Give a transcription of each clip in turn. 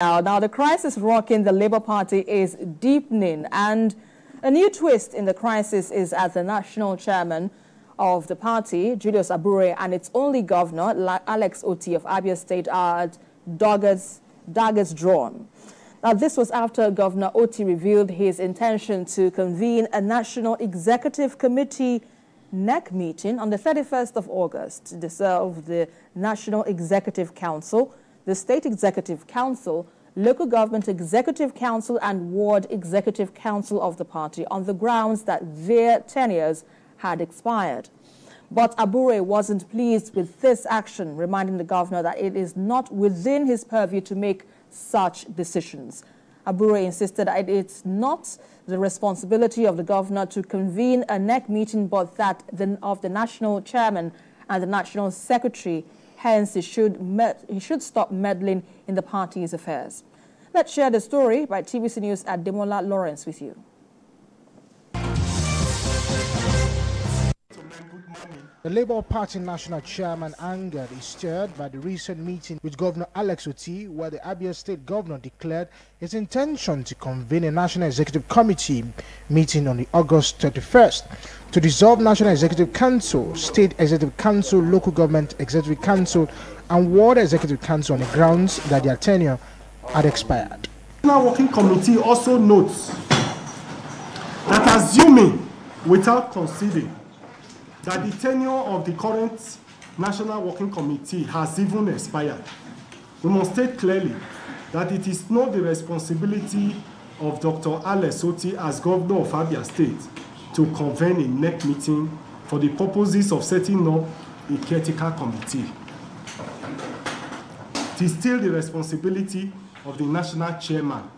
Now, the crisis rocking the Labour Party is deepening, and a new twist in the crisis is as the national chairman of the party, Julius Abure, and its only governor, Otti of Abia State, are at daggers drawn. Now, this was after Governor Otti revealed his intention to convene a National Executive Committee NEC meeting on the 31st of August to dissolve the National Executive Council, the State Executive Council, Local Government Executive Council, and Ward Executive Council of the party on the grounds that their tenures had expired. But Abure wasn't pleased with this action, reminding the governor that it is not within his purview to make such decisions. Abure insisted that it's not the responsibility of the governor to convene a NEC meeting, but that of the national chairman and the national secretary. Hence, he should stop meddling in the party's affairs. Let's share the story by TVC News at Demola Lawrence with you. The Labour Party national chairman angered is stirred by the recent meeting with Governor Otti, where the Abia State governor declared his intention to convene a National Executive Committee meeting on the August 31st to dissolve National Executive Council, State Executive Council, Local Government Executive Council, and Ward Executive Council on the grounds that their tenure had expired. The National Working Committee also notes that assuming without conceding that the tenure of the current National Working Committee has even expired, we must state clearly that it is not the responsibility of Dr. Otti as Governor of Abia State to convene a NEC meeting for the purposes of setting up a caretaker committee. It is still the responsibility of the national chairman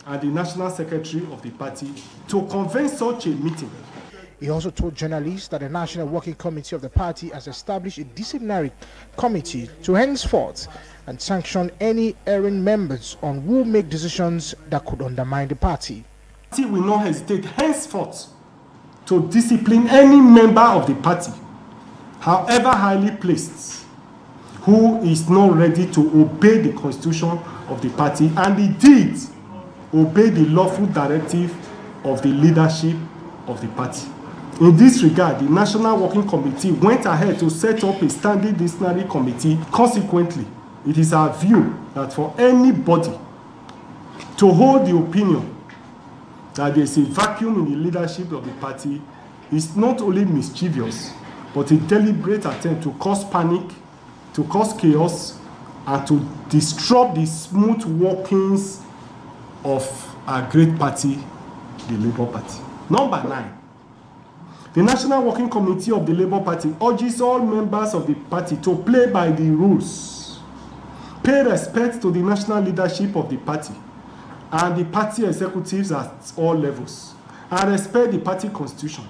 and the national secretary of the party to convene such a meeting. He also told journalists that the National Working Committee of the party has established a disciplinary committee to henceforth and sanction any erring members on who make decisions that could undermine the party. The party will not hesitate henceforth to discipline any member of the party, however highly placed, who is not ready to obey the constitution of the party and indeed obey the lawful directive of the leadership of the party. In this regard, the National Working Committee went ahead to set up a standing disciplinary committee. Consequently, it is our view that for anybody to hold the opinion that there is a vacuum in the leadership of the party is not only mischievous, but a deliberate attempt to cause panic, to cause chaos, and to disrupt the smooth workings of our great party, the Labour Party. Number 9. The National Working Committee of the Labour Party urges all members of the party to play by the rules, pay respect to the national leadership of the party and the party executives at all levels, and respect the party constitution.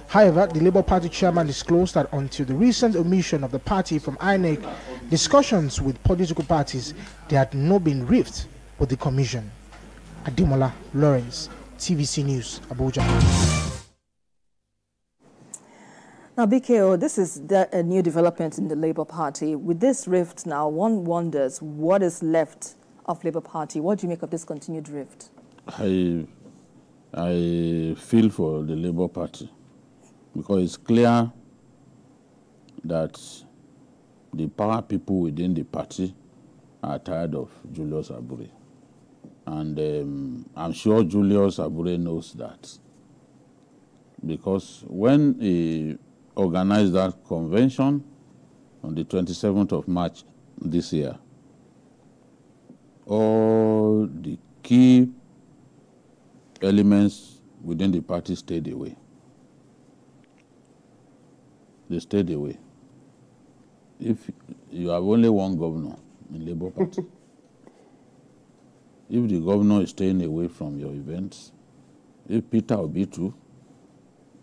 However, the Labour Party chairman disclosed that until the recent omission of the party from INEC, discussions with political parties, there had not been rift with the commission. Ademola Lawrence, TVC News, Abuja. Now, BKO, this is a new development in the Labour Party. With this rift now, one wonders what is left of Labour Party. What do you make of this continued rift? I feel for the Labour Party because it's clear that the power people within the party are tired of Julius Abure. And I'm sure Julius Abure knows that. Because when he organized that convention on the 27th of March this year, all the key elements within the party stayed away. They stayed away. If you have only one governor in Labour Party, if the governor is staying away from your events, if Peter Obi too,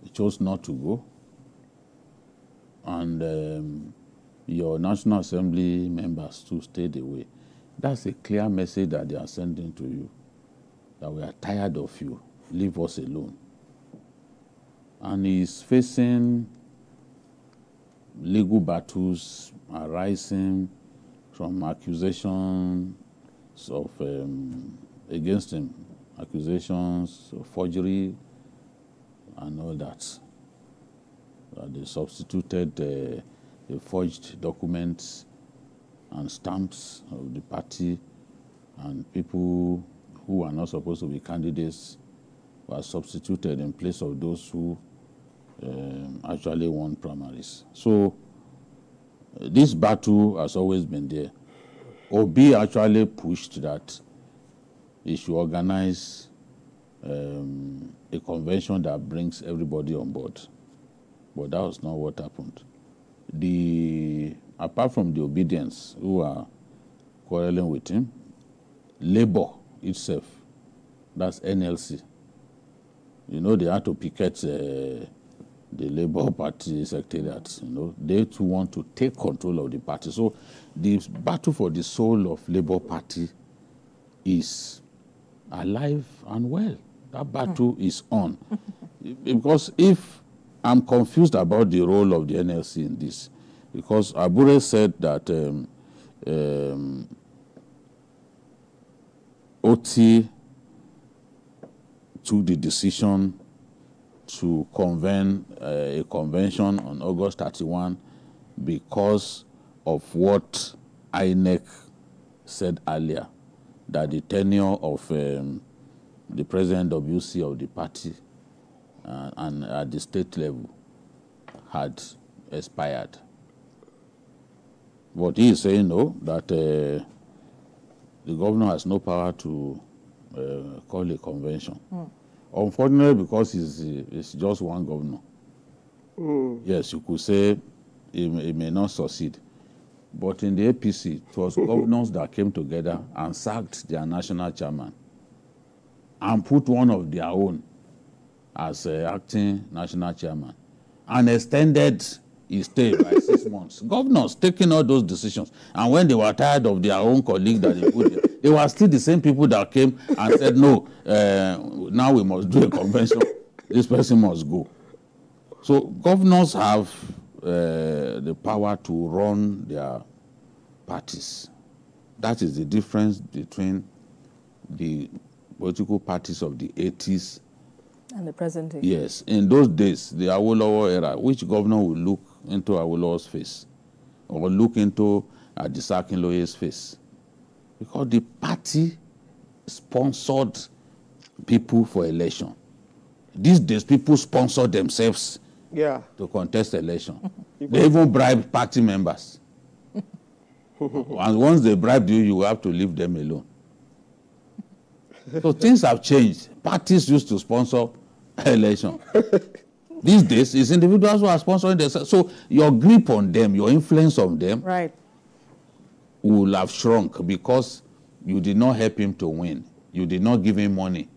he chose not to go, and your National Assembly members too stayed away, that's a clear message that they are sending to you, that we are tired of you, leave us alone. And he's facing legal battles arising from accusation of against him, accusations of forgery and all that. They substituted the forged documents and stamps of the party, and people who are not supposed to be candidates were substituted in place of those who actually won primaries. So this battle has always been there. Obi actually pushed that he should organize a convention that brings everybody on board. But that was not what happened. Apart from the obedience who are quarreling with him, Labour itself, that's NLC. You know, they had to picket the Labour Party secretariat. You know, they too want to take control of the party. So the battle for the soul of Labour Party is alive and well. That battle is on. Because if I'm confused about the role of the NLC in this, because Abure said that Otti took the decision to convene a convention on August 31 because of what INEC said earlier, that the tenure of the President WC of the party and at the state level had expired. But he is saying, no, that the governor has no power to call a convention. Unfortunately, because it's just one governor. Yes, you could say it may not succeed. But in the APC, it was governors that came together and sacked their national chairman and put one of their own as acting national chairman and extended his stay by 6 months. Governors taking all those decisions. And when they were tired of their own colleagues that they put there, they were still the same people that came and said, no, now we must do a convention. This person must go. So governors have the power to run their parties. That is the difference between the political parties of the 80s and the present day. Yes. In those days, the Awolowo era, which governor will look into Awolowo's face or look into Adisa Akinloye's face? Because the party sponsored people for election. These days, people sponsor themselves to contest election. They even bribe party members. And once they bribe you, you have to leave them alone. So things have changed. Parties used to sponsor election. These days, it's individuals who are sponsoring themselves. So your grip on them, your influence on them, will have shrunk because you did not help him to win. You did not give him money.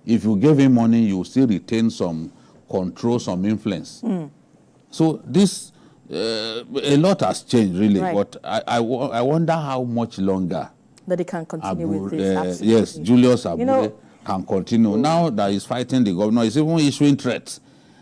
If you gave him money, you still retain some control, some influence. So this, a lot has changed, really. But I wonder how much longer that he can continue with this. Yes, Julius Abure can continue. Now that he's fighting the governor, he's even issuing threats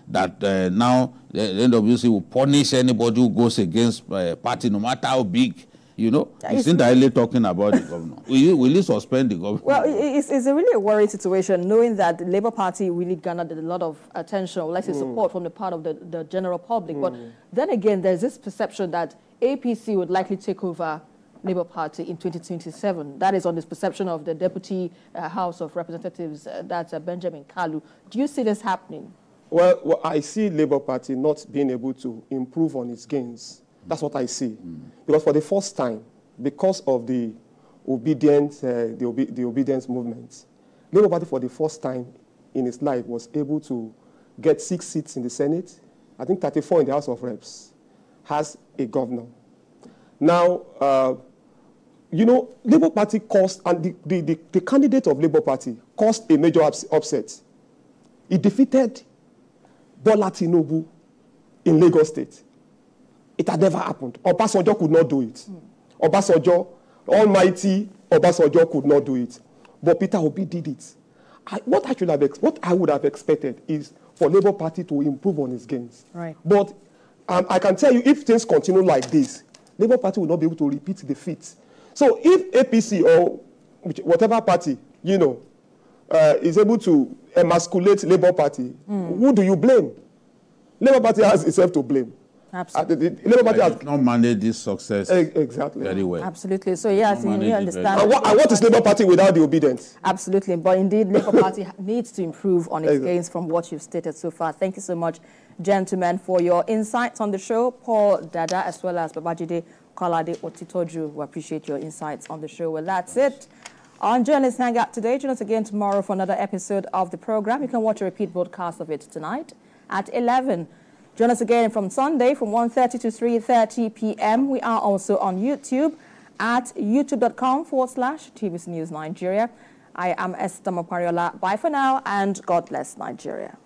that now the NWC will punish anybody who goes against party, no matter how big. You know, he's indirectly talking about the governor. Will he suspend the governor? Well, it's really a worrying situation, knowing that the Labour Party really garnered a lot of attention, or let's say support from the part of the general public. But then again, there's this perception that APC would likely take over Labour Party in 2027. That is on this perception of the Deputy House of Representatives, that's Benjamin Kalu. Do you see this happening? Well, I see Labour Party not being able to improve on its gains. That's what I see. Because for the first time, because of the obedience movement, Labour Party for the first time in its life was able to get 6 seats in the Senate, I think 34 in the House of Reps, has a governor. Now, you know, Labour Party caused, and the candidate of Labour Party caused a major upset. He defeated Bola Tinubu in Lagos State. It had never happened. Obasanjo could not do it. Obasanjo, almighty Obasanjo could not do it. But Peter Obi did it. What I would have expected is for Labour Party to improve on its gains. But I can tell you, if things continue like this, Labour Party will not be able to repeat the feat. So if APC or whatever party, you know, is able to emasculate Labour Party, who do you blame? Labour Party has itself to blame. Absolutely. The Labour Party has not manage this success exactly very well. Absolutely. So yes, you understand. And what is Labour Party without the obedience? Absolutely. But indeed, Labour Party needs to improve on its gains from what you've stated so far. Thank you so much, gentlemen, for your insights on the show. Paul Dada, as well as Babajide Kolade Otitoju. We appreciate your insights on the show. Well, that's it on Journalist Hangout today. Join us again tomorrow for another episode of the program. You can watch a repeat broadcast of it tonight at 11. Join us again from Sunday from 1:30 to 3:30 p.m. We are also on YouTube at youtube.com/TVC News Nigeria. I am Esther Mapariola. Bye for now, and God bless Nigeria.